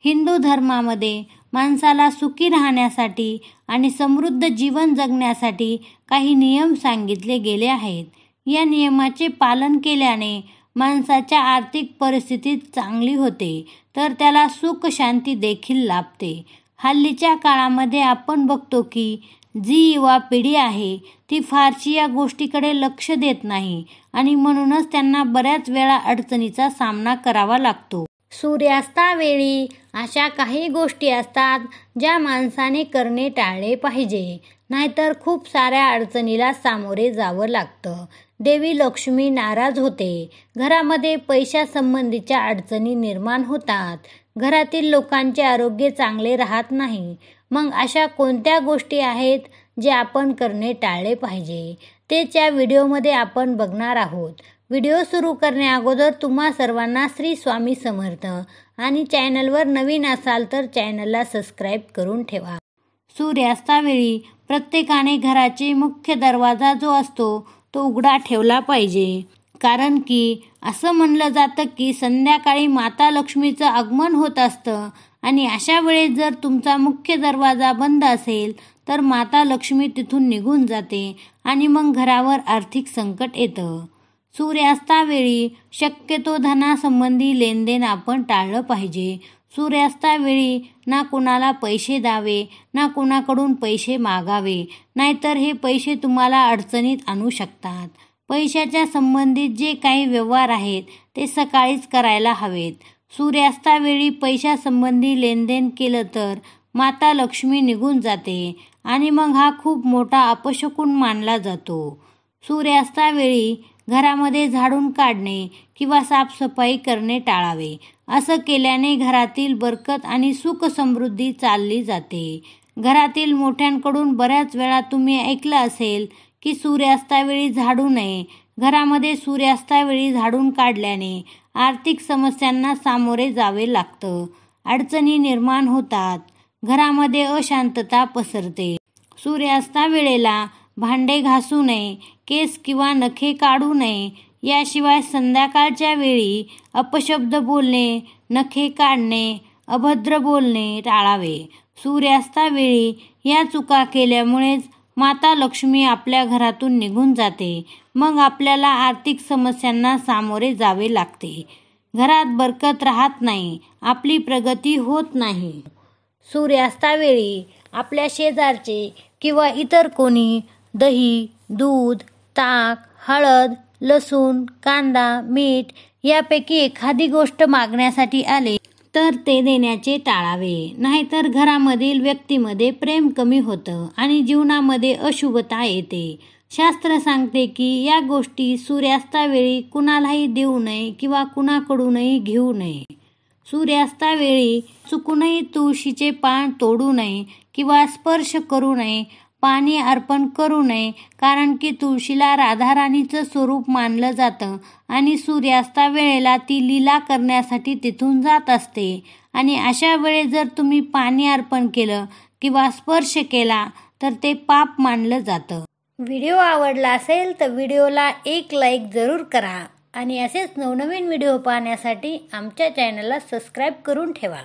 हिंदू धर्मामध्ये माणसाला सुखी राहण्यासाठी आणि समृद्ध जीवन जगण्यासाठी काही नियम सांगितले गेले आहेत. या नियमाचे पालन केल्याने माणसाच्या आर्थिक परिस्थिती चांगली होते, तर त्याला सुख शांती देखील लाभते. हल्लीच्या काळामध्ये आपण बघतो की जी युवा पिढी आहे ती फारशी या गोष्टीकडे लक्ष देत नाही आणि म्हणूनच त्यांना बऱ्याच वेळा अडचणीचा सामना करावा लागतो. सूर्यास्तावेळी अशा काही गोष्टी असतात ज्या माणसाने करणे टाळले पाहिजे, नाहीतर खूप साऱ्या अडचणीला सामोरे जावं लागतं. देवी लक्ष्मी नाराज होते. घरामध्ये पैशासंबंधीच्या अडचणी निर्माण होतात. घरातील लोकांचे आरोग्य चांगले राहत नाही. मग अशा कोणत्या गोष्टी आहेत जे आपण करणे टाळले पाहिजे, तेच या व्हिडिओमध्ये आपण बघणार आहोत. व्हिडिओ सुरू करण्याअगोदर तुम्हा सर्वांना श्री स्वामी समर्थ आणि चॅनलवर नवीन असाल तर चॅनलला सबस्क्राईब करून ठेवा. सूर्यास्तावेळी प्रत्येकाने घराचे मुख्य दरवाजा जो असतो तो उघडा ठेवला पाहिजे. कारण की असं म्हणलं जातं की संध्याकाळी माता लक्ष्मीचं आगमन होत असतं आणि अशा वेळेस जर तुमचा मुख्य दरवाजा बंद असेल तर माता लक्ष्मी तिथून निघून जाते आणि मग घरावर आर्थिक संकट येतं. सूर्यास्तावेळी शक्यतो धनासंबंधी लेनदेन आपण टाळलं पाहिजे. सूर्यास्तावेळी ना कुणाला पैसे द्यावे ना कुणाकडून पैसे मागावे, नाहीतर हे पैसे तुम्हाला अडचणीत आणू शकतात. पैशाच्या संबंधित जे काही व्यवहार आहेत ते सकाळीच करायला हवेत. सूर्यास्तावेळी पैशासंबंधी लेनदेन केलं तर माता लक्ष्मी निघून जाते आणि मग हा खूप मोठा अपशकुन मानला जातो. सूर्यास्तावेळी घरामध्ये झाडून काढणे किंवा साफसफाई करणे टाळावे. असं केल्याने घरातील बरकत आणि सुख समृद्धी चालली जाते. घरातील मोठ्यांकडून बऱ्याच वेळा तुम्ही ऐकलं असेल की सूर्यास्तावेळी झाडू नये. घरामध्ये सूर्यास्तावेळी झाडून काढल्याने आर्थिक समस्यांना सामोरे जावे लागतं. अडचणी निर्माण होतात. घरामध्ये अशांतता पसरते. सूर्यास्तावेळेला भांडे घासू नये, केस किंवा नखे काढू नये. याशिवाय संध्याकाळच्या वेळी अपशब्द बोलणे, नखे काढणे, अभद्र बोलणे टाळावे. सूर्यास्तावेळी या चुका केल्यामुळेच माता लक्ष्मी आपल्या घरातून निघून जाते. मग आपल्याला आर्थिक समस्यांना सामोरे जावे लागते. घरात बरकत राहत नाही, आपली प्रगती होत नाही. सूर्यास्तावेळी आपल्या शेजारचे किंवा इतर कोणी दही, दूध, ताक, हळद, लसूण, कांदा, मीठ यापैकी एखादी गोष्ट मागण्यासाठी आले तर ते देण्याचे टाळावे. नाहीतर घरामधील व्यक्तीमध्ये प्रेम कमी होतं आणि जीवनामध्ये अशुभता येते. शास्त्र सांगते की या गोष्टी सूर्यास्तावेळी कुणालाही देऊ नये किंवा कुणाकडूनही घेऊ नये. सूर्यास्तावेळी चुकूनही तुळशीचे पान तोडू नये किंवा स्पर्श करू नये. पाणी अर्पण करू नये, कारण की तुळशीला राधाराणीचं स्वरूप मानलं जातं आणि सूर्यास्तावेळेला ती लीला करण्यासाठी तिथून जात असते आणि अशा वेळेस जर तुम्ही पाणी अर्पण केलं किंवा स्पर्श केला तर ते पाप मानलं जातं. व्हिडिओ आवडला असेल तर व्हिडिओला एक लाईक जरूर करा आणि असेच नवनवीन व्हिडिओ पाहण्यासाठी आमच्या चॅनलला सबस्क्राईब करून ठेवा.